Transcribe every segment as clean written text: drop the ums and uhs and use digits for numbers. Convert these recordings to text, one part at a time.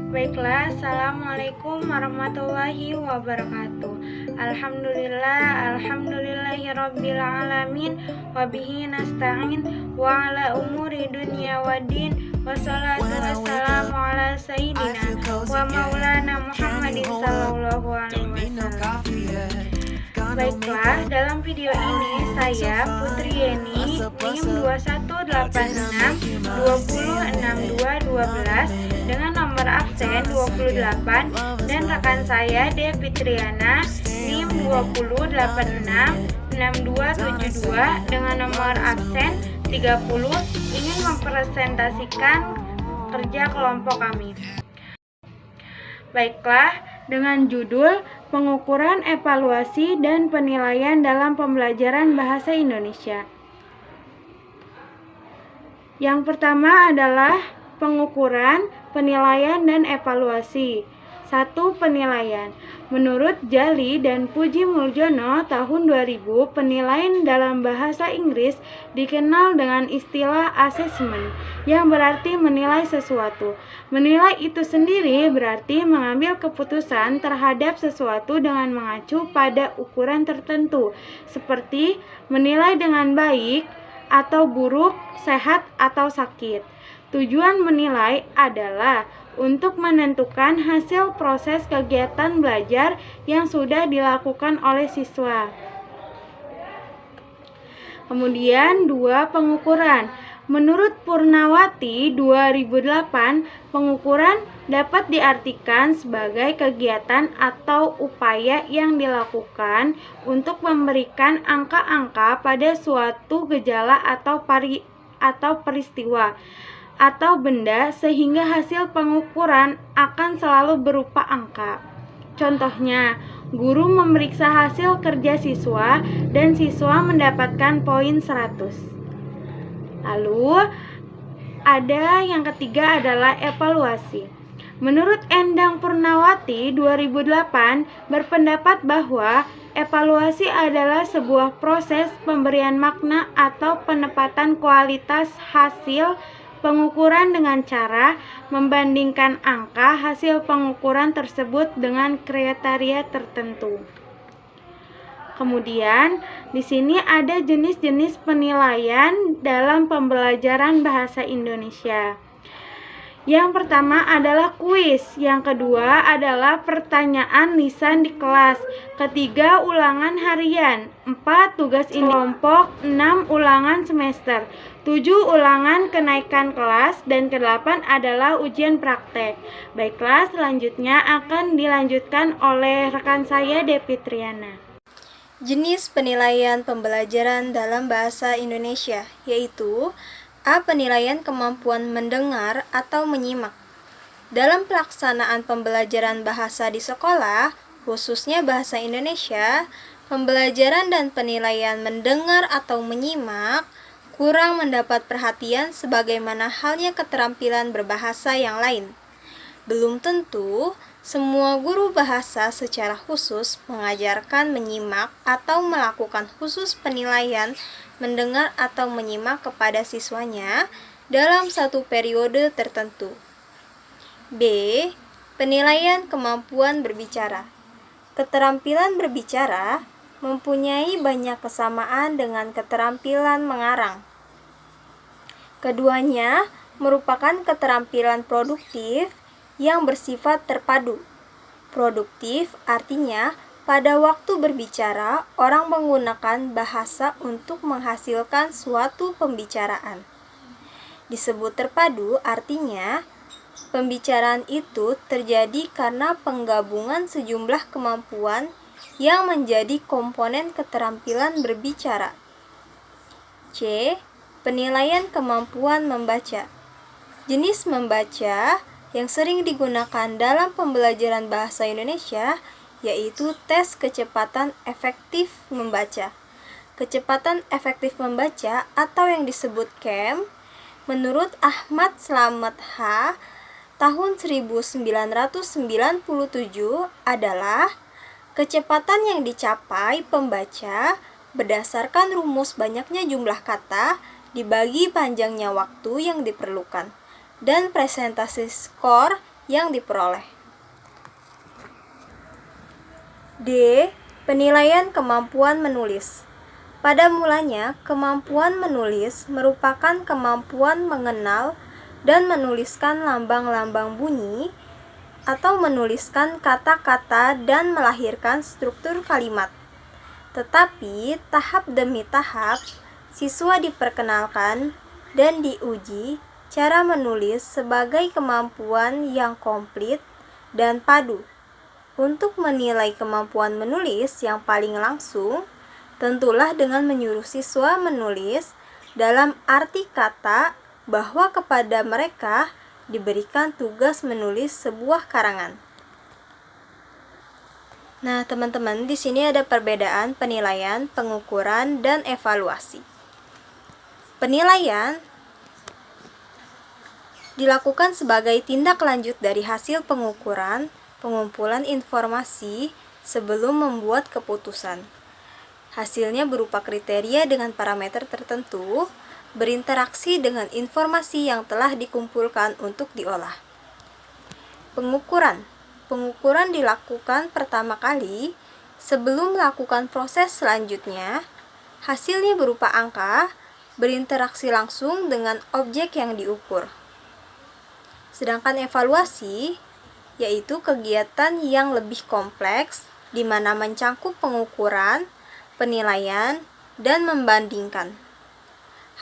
Baiklah, Assalamualaikum warahmatullahi wabarakatuh. Alhamdulillahirabbil alamin, wabihi nasta'in wa ala umuri dunya waddin, wassalatu wassalamu ala sayyidina wa maulana Muhammadin sallallahu alaihi wasallam. Baiklah, dalam video ini saya Putri Yeni NIM 2186206212 dengan nomor absen 28 dan rekan saya Devi Triana NIM 20866272 dengan nomor absen 30 ingin mempresentasikan kerja kelompok kami. Baiklah, dengan judul Pengukuran, Evaluasi, dan Penilaian dalam Pembelajaran Bahasa Indonesia. Yang pertama adalah pengukuran, penilaian, dan evaluasi. 1. Penilaian. Menurut Jali dan Puji Muljono tahun 2000, penilaian dalam bahasa Inggris dikenal dengan istilah assessment, yang berarti menilai sesuatu. Menilai itu sendiri berarti mengambil keputusan terhadap sesuatu dengan mengacu pada ukuran tertentu, seperti menilai dengan baik atau buruk, sehat atau sakit. Tujuan menilai adalah untuk menentukan hasil proses kegiatan belajar yang sudah dilakukan oleh siswa. Kemudian 2. Pengukuran. Menurut Purnawati 2008, pengukuran dapat diartikan sebagai kegiatan atau upaya yang dilakukan untuk memberikan angka-angka pada suatu gejala atau peristiwa atau benda sehingga hasil pengukuran akan selalu berupa angka. Contohnya, guru memeriksa hasil kerja siswa dan siswa mendapatkan poin 100. Lalu, ada yang ketiga adalah evaluasi. Menurut Endang Purnawati 2008 berpendapat bahwa evaluasi adalah sebuah proses pemberian makna atau penempatan kualitas hasil pengukuran dengan cara membandingkan angka hasil pengukuran tersebut dengan kriteria tertentu. Kemudian, di sini ada jenis-jenis penilaian dalam pembelajaran bahasa Indonesia. Yang pertama adalah kuis, yang kedua adalah pertanyaan lisan di kelas, ketiga ulangan harian, 4 tugas kelompok, 6 ulangan semester, 7 ulangan kenaikan kelas, dan ke-8 adalah ujian praktek. Baiklah, selanjutnya akan dilanjutkan oleh rekan saya Devi Triana. Jenis penilaian pembelajaran dalam bahasa Indonesia, yaitu A. Penilaian kemampuan mendengar atau menyimak. Dalam pelaksanaan pembelajaran bahasa di sekolah, khususnya bahasa Indonesia, pembelajaran dan penilaian mendengar atau menyimak kurang mendapat perhatian sebagaimana halnya keterampilan berbahasa yang lain. Belum tentu semua guru bahasa secara khusus mengajarkan menyimak atau melakukan khusus penilaian mendengar atau menyimak kepada siswanya dalam satu periode tertentu. B. Penilaian kemampuan berbicara. Keterampilan berbicara mempunyai banyak kesamaan dengan keterampilan mengarang. Keduanya merupakan keterampilan produktif yang bersifat terpadu. Produktif artinya pada waktu berbicara, orang menggunakan bahasa untuk menghasilkan suatu pembicaraan. Disebut terpadu artinya, pembicaraan itu terjadi karena penggabungan sejumlah kemampuan yang menjadi komponen keterampilan berbicara. C. Penilaian kemampuan membaca. Jenis membaca yang sering digunakan dalam pembelajaran bahasa Indonesia yaitu tes kecepatan efektif membaca. Kecepatan efektif membaca atau yang disebut KEM, menurut Ahmad Slamet H. tahun 1997 adalah kecepatan yang dicapai pembaca berdasarkan rumus banyaknya jumlah kata dibagi panjangnya waktu yang diperlukan dan presentasi skor yang diperoleh. D. Penilaian kemampuan menulis. Pada mulanya, kemampuan menulis merupakan kemampuan mengenal dan menuliskan lambang-lambang bunyi atau menuliskan kata-kata dan melahirkan struktur kalimat. Tetapi, tahap demi tahap, siswa diperkenalkan dan diuji cara menulis sebagai kemampuan yang komplit dan padu. Untuk menilai kemampuan menulis yang paling langsung, tentulah dengan menyuruh siswa menulis dalam arti kata bahwa kepada mereka diberikan tugas menulis sebuah karangan. Nah, teman-teman, di sini ada perbedaan penilaian, pengukuran, dan evaluasi. Penilaian dilakukan sebagai tindak lanjut dari hasil pengukuran, pengumpulan informasi sebelum membuat keputusan. Hasilnya berupa kriteria dengan parameter tertentu, berinteraksi dengan informasi yang telah dikumpulkan untuk diolah. Pengukuran. Pengukuran dilakukan pertama kali sebelum melakukan proses selanjutnya. Hasilnya berupa angka, berinteraksi langsung dengan objek yang diukur. Sedangkan evaluasi yaitu kegiatan yang lebih kompleks di mana mencangkup pengukuran, penilaian, dan membandingkan.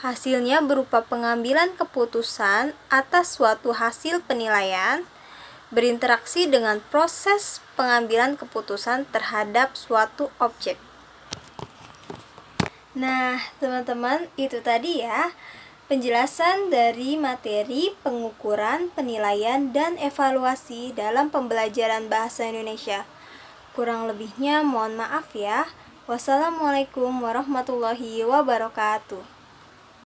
Hasilnya berupa pengambilan keputusan atas suatu hasil penilaian, berinteraksi dengan proses pengambilan keputusan terhadap suatu objek. Nah, teman-teman, itu tadi ya penjelasan dari materi pengukuran, penilaian, dan evaluasi dalam pembelajaran bahasa Indonesia. Kurang lebihnya mohon maaf ya. Wassalamualaikum warahmatullahi wabarakatuh.